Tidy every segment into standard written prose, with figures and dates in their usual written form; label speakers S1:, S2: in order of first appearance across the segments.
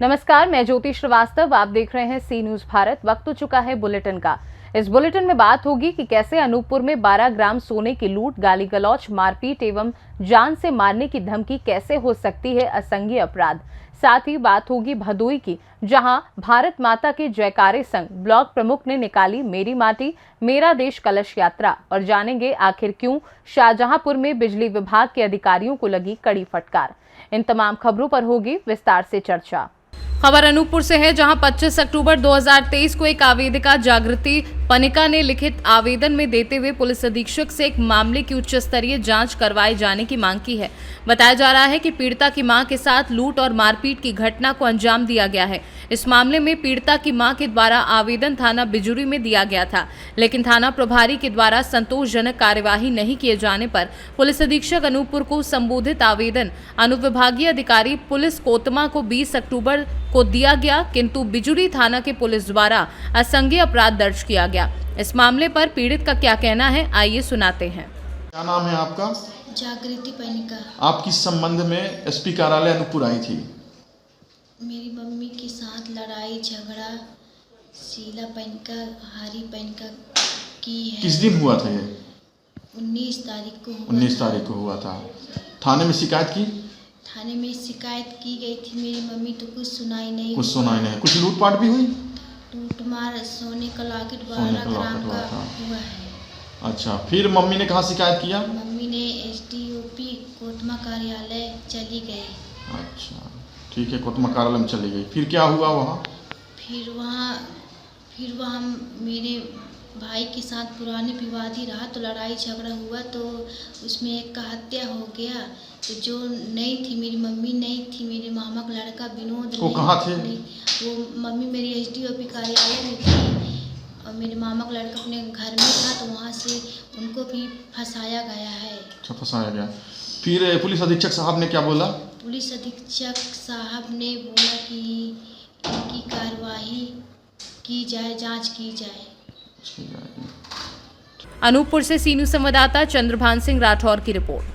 S1: नमस्कार, मैं ज्योति श्रीवास्तव। आप देख रहे हैं सी न्यूज भारत। वक्त हो चुका है बुलेटिन का। इस बुलेटिन में बात होगी कि कैसे अनूपपुर में 12 ग्राम सोने की लूट, गाली गलौच, मारपीट एवं जान से मारने की धमकी कैसे हो सकती है असंज्ञेय अपराध। साथ ही बात होगी भदोई की, जहां भारत माता के जयकारे संग ब्लॉक प्रमुख ने निकाली मेरी माटी मेरा देश कलश यात्रा। और जानेंगे आखिर क्यों शाहजहांपुर में बिजली विभाग के अधिकारियों को लगी कड़ी फटकार। इन तमाम खबरों पर होगी विस्तार से चर्चा। खबर अनूपपुर से है, जहां 25 अक्टूबर 2023 को एक आवेदिका जागृति पनिका ने लिखित आवेदन में देते हुए पुलिस अधीक्षक से एक मामले की उच्च स्तरीय जांच करवाए जाने की मांग की है। बताया जा रहा है कि पीड़िता की मां के साथ लूट और मारपीट की घटना को अंजाम दिया गया है। इस मामले में पीड़िता की मां के द्वारा आवेदन थाना बिजुरी में दिया गया था, लेकिन थाना प्रभारी के द्वारा संतोषजनक कार्यवाही नहीं किए जाने पर पुलिस अधीक्षक अनूपपुर को संबोधित आवेदन अनुविभागीय अधिकारी पुलिस कोतमा को 20 अक्टूबर को दिया गया, किंतु बिजुरी थाना के पुलिस द्वारा असंज्ञेय अपराध दर्ज किया गया। इस मामले पर पीड़ित का क्या कहना है, आइए सुनाते हैं।
S2: क्या नाम है आपका?
S3: जागृति पनिका।
S2: आप किस संबंध में एसपी कार्यालय अनूपपुर आई थी?
S3: मेरी मम्मी के साथ लड़ाई झगड़ा शीला पनिका हरी पनिका की है।
S2: किस दिन हुआ था ये?
S3: 19 तारीख को हुआ।
S2: 19 तारीख को हुआ था। थाने में शिकायत की?
S3: थाने में शिकायत की गई थी। मेरी मम्मी तो कुछ सुनाई नहीं।
S2: कुछ लूटपाट भी हुई?
S3: लूटमार सोने का लॉकेट 12 ग्राम का हुआ है।
S2: अच्छा, फिर मम्मी ने कहाँ शिकायत किया?
S3: मम्मी ने एसडीओपी कोतमा कार्यालय चली गई।
S2: अच्छा, ठीक है, कोतमा कार्यालय में चली गई। फिर क्या हुआ वहाँ?
S3: फिर वहाँ मेरे भाई के साथ पुरानी विवादी रहा तो लड़ाई झगड़ा हुआ, तो उसमें एक का हत्या हो गया। तो जो नहीं थी, मेरी मम्मी नहीं थी, मेरे मामा का लड़का विनोद।
S2: वो कहाँ थे?
S3: वो मम्मी मेरी एसडीओपी कार्यालय में थी और मेरे मामा का लड़का अपने घर में था, तो वहाँ से उनको भी फंसाया गया है।
S2: अच्छा, फंसाया गया। फिर पुलिस अधीक्षक साहब ने क्या बोला?
S3: पुलिस अधीक्षक साहब ने बोला कि इनकी कार्रवाई की जाए, जांच की जाए।
S1: अनूपपुर से सी न्यूज संवाददाता चंद्रभान सिंह राठौर की रिपोर्ट।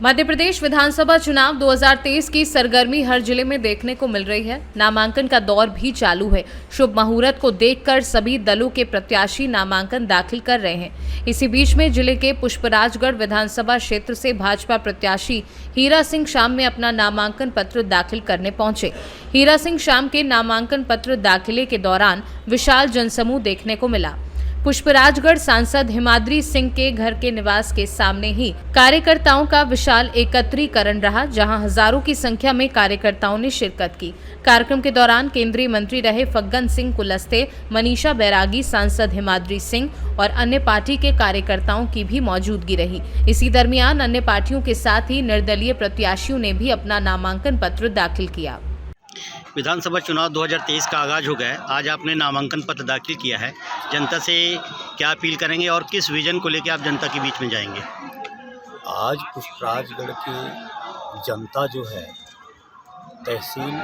S1: मध्य प्रदेश विधानसभा चुनाव 2023 की सरगर्मी हर जिले में देखने को मिल रही है। नामांकन का दौर भी चालू है। शुभ मुहूर्त को देखकर सभी दलों के प्रत्याशी नामांकन दाखिल कर रहे हैं। इसी बीच में जिले के पुष्पराजगढ़ विधानसभा क्षेत्र से भाजपा प्रत्याशी हीरा सिंह शाम में अपना नामांकन पत्र दाखिल करने पहुंचे। हीरा सिंह शाम के नामांकन पत्र दाखिले के दौरान विशाल जनसमूह देखने को मिला। पुष्पराजगढ़ सांसद हिमाद्री सिंह के घर के निवास के सामने ही कार्यकर्ताओं का विशाल एकत्रीकरण रहा, जहां हजारों की संख्या में कार्यकर्ताओं ने शिरकत की। कार्यक्रम के दौरान केंद्रीय मंत्री रहे फग्गन सिंह कुलस्ते, मनीषा बैरागी, सांसद हिमाद्री सिंह और अन्य पार्टी के कार्यकर्ताओं की भी मौजूदगी रही। इसी दरमियान अन्य पार्टियों के साथ ही निर्दलीय प्रत्याशियों ने भी अपना नामांकन पत्र दाखिल किया।
S4: विधानसभा चुनाव 2023 का आगाज हो गया है। आज आपने नामांकन पत्र दाखिल किया है। जनता से क्या अपील करेंगे और किस विजन को लेकर आप जनता के बीच में जाएंगे?
S5: आज पुष्पराजगढ़ की जनता जो है, तहसील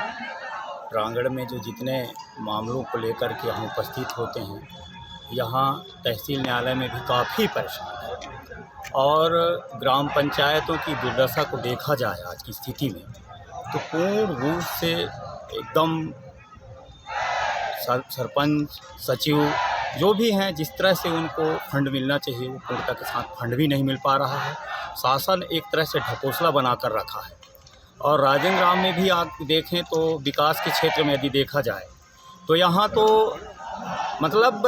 S5: प्रांगण में जो जितने मामलों को लेकर के हम उपस्थित होते हैं, यहाँ तहसील न्यायालय में भी काफ़ी परेशान है। और ग्राम पंचायतों की दुर्दशा को देखा जाए आज की स्थिति में, तो पूर्ण रूप से एकदम सरपंच, सचिव जो भी हैं, जिस तरह से उनको फंड मिलना चाहिए वो पूर्णता के साथ फंड भी नहीं मिल पा रहा है। शासन एक तरह से ढकोसला बनाकर रखा है। और राजेंद्र ग्राम में भी आप देखें तो विकास के क्षेत्र में यदि देखा जाए तो यहाँ तो मतलब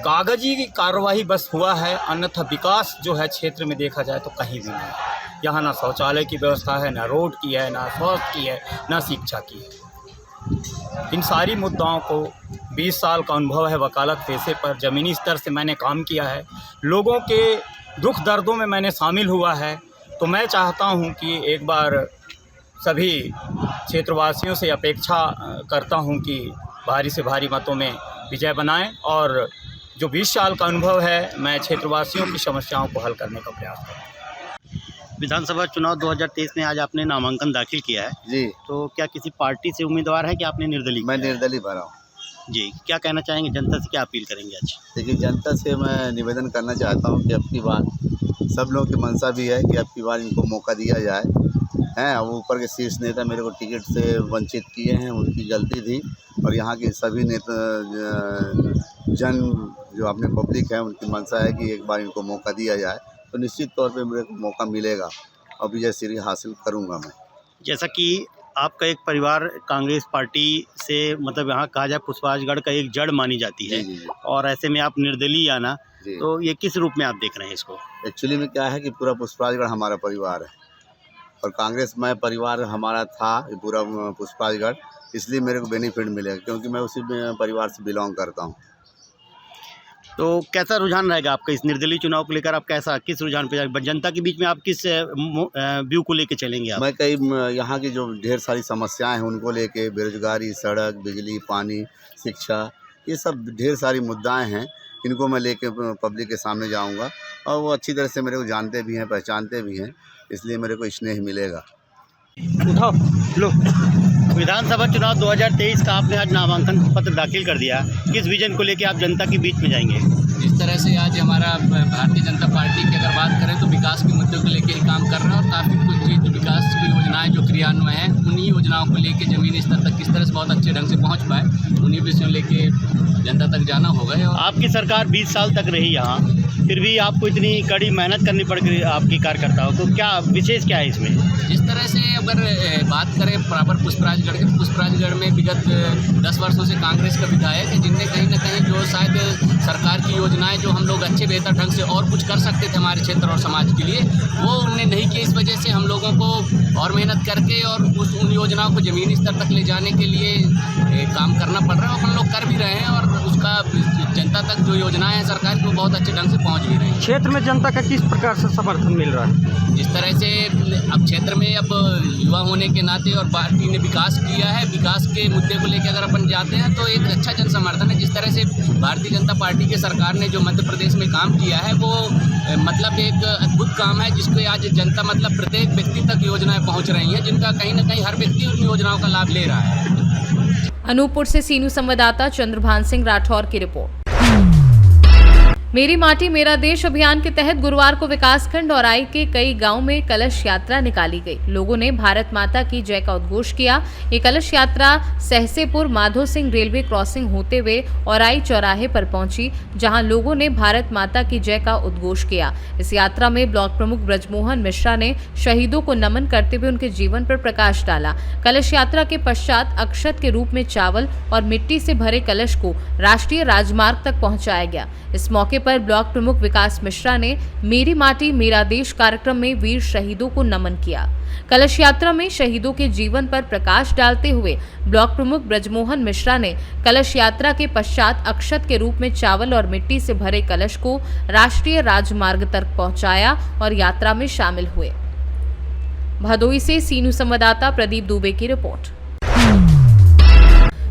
S5: कागजी कार्रवाई बस हुआ है, अन्यथा विकास जो है क्षेत्र में देखा जाए तो कहीं भी नहीं। यहाँ ना शौचालय की व्यवस्था है, ना रोड की है, ना स्वास्थ्य की है, ना शिक्षा की है। इन सारी मुद्दाओं को 20 साल का अनुभव है वकालत पेशे पर, ज़मीनी स्तर से मैंने काम किया है, लोगों के दुख दर्दों में मैंने शामिल हुआ है। तो मैं चाहता हूं कि एक बार सभी क्षेत्रवासियों से अपेक्षा करता हूं कि भारी से भारी मतों में विजय बनाएं और जो 20 साल का अनुभव है, मैं क्षेत्रवासियों की समस्याओं को हल करने का प्रयास करूँ।
S4: विधानसभा चुनाव 2023 में आज आपने नामांकन दाखिल किया है
S6: जी।
S4: तो क्या किसी पार्टी से उम्मीदवार है कि आपने निर्दलीय?
S6: मैं निर्दलीय भरा हूँ
S4: जी। क्या कहना चाहेंगे, जनता से क्या अपील करेंगे आज?
S6: देखिए, जनता से मैं निवेदन करना चाहता हूँ कि अब की बार सब लोग की मंशा भी है कि अब की बार इनको मौका दिया जाए हैं। अब ऊपर के शीर्ष नेता मेरे को टिकट से वंचित किए हैं, उनकी गलती थी। और यहाँ के सभी नेता जन जो अपने पब्लिक है उनकी मंशा है कि एक बार इनको मौका दिया जाए, तो निश्चित तौर पे मेरे को मौका मिलेगा और विजय श्री हासिल करूँगा मैं।
S4: जैसा कि आपका एक परिवार कांग्रेस पार्टी से मतलब यहाँ कहा जाए पुष्पराजगढ़ का एक जड़ मानी जाती है,
S6: जी।
S4: और ऐसे में आप निर्दलीय आना,
S6: जी।
S4: तो ये किस रूप में आप देख रहे हैं इसको?
S6: एक्चुअली में क्या है कि पूरा पुष्पराजगढ़ हमारा परिवार है और कांग्रेस में परिवार हमारा था ये पूरा पुष्पराजगढ़, इसलिए मेरे को बेनिफिट मिलेगा क्योंकि मैं उसी परिवार से बिलोंग करता हूँ।
S4: तो कैसा रुझान रहेगा आपका इस निर्दलीय चुनाव को लेकर? आप किस रुझान पे जाएंगे? जनता के बीच में आप किस व्यू को लेकर चलेंगे आप?
S6: मैं कई यहाँ की जो ढेर सारी समस्याएं हैं उनको लेके, बेरोजगारी, सड़क, बिजली, पानी, शिक्षा, ये सब ढेर सारी मुद्दाएं हैं, इनको मैं लेके पब्लिक के सामने जाऊंगा और वो अच्छी तरह से मेरे को जानते भी हैं, पहचानते भी हैं, इसलिए मेरे को स्नेह मिलेगा।
S4: उठाओ लो। विधानसभा चुनाव 2023 का आपने आज नामांकन पत्र दाखिल कर दिया, किस विजन को लेकर आप जनता के बीच में जाएंगे?
S7: जिस तरह से आज हमारा भारतीय जनता पार्टी की अगर बात करें तो विकास के मुद्दों को लेकर ही काम कर रहा है और काफ़ी कुछ चीज़ विकास की योजनाएं जो क्रियान्वयन हैं उन्हीं योजनाओं को लेकर ज़मीनी स्तर तक किस तरह से बहुत अच्छे ढंग से पहुंच पाए, उन्हीं विषयों लेके जनता तक जाना होगा। और
S4: आपकी सरकार 20 साल तक रही यहाँ, फिर भी आपको इतनी कड़ी मेहनत करनी पड़ गई आपकी कार्यकर्ताओं को, क्या विशेष क्या है इसमें?
S7: जिस तरह से अगर बात करें प्रॉपर पुष्पराजगढ़ के, तो पुष्पराजगढ़ में विगत 10 वर्षों से कांग्रेस का विधायक है जिनने कहीं ना कहीं जो शायद सरकार की योजनाएं जो हम लोग अच्छे बेहतर ढंग से और कुछ कर सकते थे हमारे क्षेत्र और समाज के लिए, वो उन्होंने नहीं किया। इस वजह से हम लोगों को और मेहनत करके और उन योजनाओं को ज़मीनी स्तर तक ले जाने के लिए काम करना पड़ रहा है और हम लोग कर भी रहे हैं और उसका जनता तक जो योजनाएं हैं सरकार की वो बहुत अच्छे ढंग से पहुँच भी रही है।
S4: क्षेत्र में जनता का किस प्रकार से समर्थन मिल रहा है?
S7: जिस तरह से अब क्षेत्र में अब युवा होने के नाते और पार्टी ने विकास किया है, विकास के मुद्दे को लेकर अगर अपन जाते हैं तो एक अच्छा जन समर्थन है। जिस तरह से भारतीय जनता पार्टी की सरकार ने जो मध्य प्रदेश में काम किया है वो मतलब एक अद्भुत काम है, जिसको आज जनता मतलब प्रत्येक व्यक्ति तक योजनाएं पहुंच रही हैं, जिनका कहीं ना कहीं हर व्यक्ति उन योजनाओं का लाभ ले रहा है।
S1: अनूपपुर से सीनू संवाददाता चंद्रभान सिंह राठौर की रिपोर्ट। मेरी माटी मेरा देश अभियान के तहत गुरुवार को विकासखंड औराई के कई गांव में कलश यात्रा निकाली गई। लोगों ने भारत माता की जय का उद्घोष किया। ये कलश यात्रा सहसेपुर माधो सिंह रेलवे क्रॉसिंग होते हुए औराई चौराहे पर पहुंची, जहां लोगों ने भारत माता की जय का उद्घोष किया। इस यात्रा में ब्लॉक प्रमुख ब्रजमोहन मिश्रा ने शहीदों को नमन करते हुए उनके जीवन पर प्रकाश डाला। कलश यात्रा के पश्चात अक्षत के रूप में चावल और मिट्टी से भरे कलश को राष्ट्रीय राजमार्ग तक पहुंचाया गया। इस मौके पर ब्लॉक प्रमुख विकास मिश्रा ने मेरी माटी मेरा देश कार्यक्रम में वीर शहीदों को नमन किया। कलश यात्रा में शहीदों के जीवन पर प्रकाश डालते हुए ब्लॉक प्रमुख ब्रजमोहन मिश्रा ने कलश यात्रा के पश्चात अक्षत के रूप में चावल और मिट्टी से भरे कलश को राष्ट्रीय राजमार्ग तक पहुंचाया और यात्रा में शामिल हुए। भदोई से सीनू संवाददाता प्रदीप दुबे की रिपोर्ट।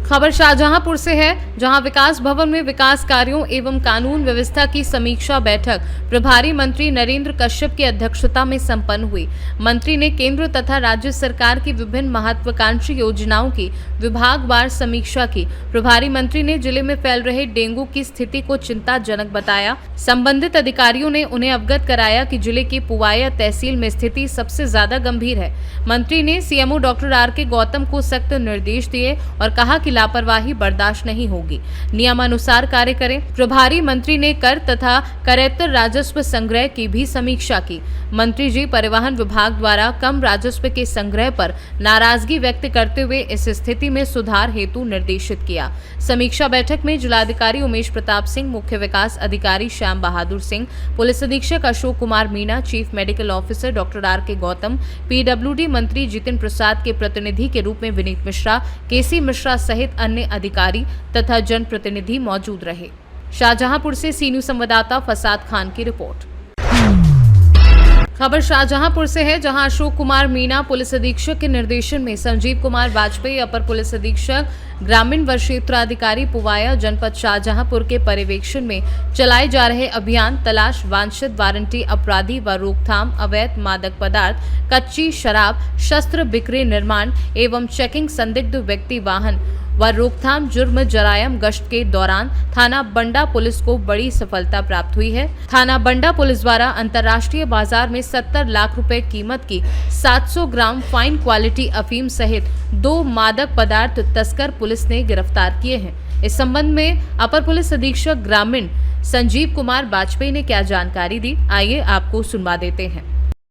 S1: खबर शाहजहांपुर से है, जहां विकास भवन में विकास कार्यों एवं कानून व्यवस्था की समीक्षा बैठक प्रभारी मंत्री नरेंद्र कश्यप की अध्यक्षता में संपन्न हुई। मंत्री ने केंद्र तथा राज्य सरकार की विभिन्न महत्वाकांक्षी योजनाओं की विभागवार समीक्षा की। प्रभारी मंत्री ने जिले में फैल रहे डेंगू की स्थिति को चिंताजनक बताया। संबंधित अधिकारियों ने उन्हें अवगत कराया कि जिले की पुवाया तहसील में स्थिति सबसे ज्यादा गंभीर है। मंत्री ने सीएमओ डॉक्टर आर.के. गौतम को सख्त निर्देश दिए और कहा कि लापरवाही बर्दाश्त नहीं होगी, नियमानुसार कार्य करें। प्रभारी मंत्री ने कर तथा करेत्तर राजस्व संग्रह की भी समीक्षा की। मंत्री जी परिवहन विभाग द्वारा कम राजस्व के संग्रह पर नाराजगी व्यक्त करते हुए इस स्थिति में सुधार हेतु निर्देशित किया। समीक्षा बैठक में जिलाधिकारी उमेश प्रताप सिंह, मुख्य विकास अधिकारी श्याम बहादुर सिंह, पुलिस अधीक्षक Ashok Kumar Meena, chief medical officer doctor R K. Gautam, PWD मंत्री जितिन प्रसाद के प्रतिनिधि के रूप में विनीत मिश्रा, केसी मिश्रा सहित अन्य अधिकारी तथा जनप्रतिनिधि मौजूद रहे। शाहजहांपुर से सीनू संवाददाता फसाद खान की रिपोर्ट। खबर शाहजहांपुर से है, जहां अशोक कुमार मीणा पुलिस अधीक्षक के निर्देशन में संजीव कुमार वाजपेयी अपर पुलिस अधीक्षक ग्रामीण व क्षेत्राधिकारी पुवाया जनपद शाहजहांपुर के पर्यवेक्षण में चलाए जा रहे अभियान तलाश वांछित वारंटी अपराधी व रोकथाम अवैध मादक पदार्थ, कच्ची शराब, शस्त्र बिक्री, निर्माण एवं चेकिंग संदिग्ध व्यक्ति वाहन व रोकथाम जुर्म जरायम गश्त के दौरान थाना बंडा पुलिस को बड़ी सफलता प्राप्त हुई है। थाना बंडा पुलिस द्वारा अंतर्राष्ट्रीय बाजार में 70 लाख रुपए कीमत की 700 ग्राम फाइन क्वालिटी अफीम सहित 2 मादक पदार्थ तस्कर पुलिस ने गिरफ्तार किए हैं। इस संबंध में अपर पुलिस अधीक्षक ग्रामीण संजीव कुमार वाजपेयी ने क्या जानकारी दी, आइए आपको सुनवा देते हैं।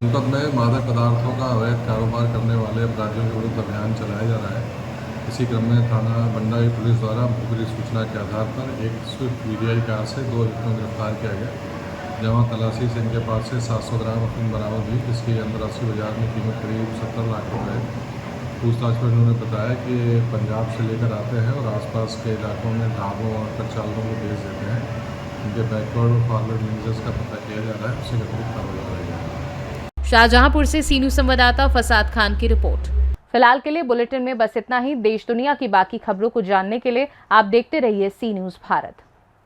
S8: जनपद में मादक पदार्थों का अवैध कारोबार करने वाले अपराधियों के विरुद्ध अभियान चलाया जा रहा है। इसी क्रम में थाना बंडा की पुलिस द्वारा मुखबिर सूचना के आधार पर एक स्विफ्ट वीडीआई कार से 2 व्यक्तियों को गिरफ्तार किया गया। जहां तलाशी से इनके पास से 700 ग्राम अफीम बरामद हुई, जिसकी अंतर्राष्ट्रीय बाजार में कीमत करीब 70 लाख रुपये है। पूछताछ पर उन्होंने बताया कि पंजाब से लेकर आते हैं और आसपास के इलाकों में ढाबों और परिचालकों को बेच देते हैं। उनके बैकवर्ड और फॉरवर्ड लिंकेज का पता किया जा रहा है, उससे गंभीर कार्रवाई की जाएगी।
S1: शाहजहांपुर से सी न्यूज़ संवाददाता फसाद खान की रिपोर्ट। फिलहाल के लिए बुलेटिन में बस इतना ही। देश दुनिया की बाकी खबरों को जानने के लिए आप देखते रहिए सी न्यूज़ भारत।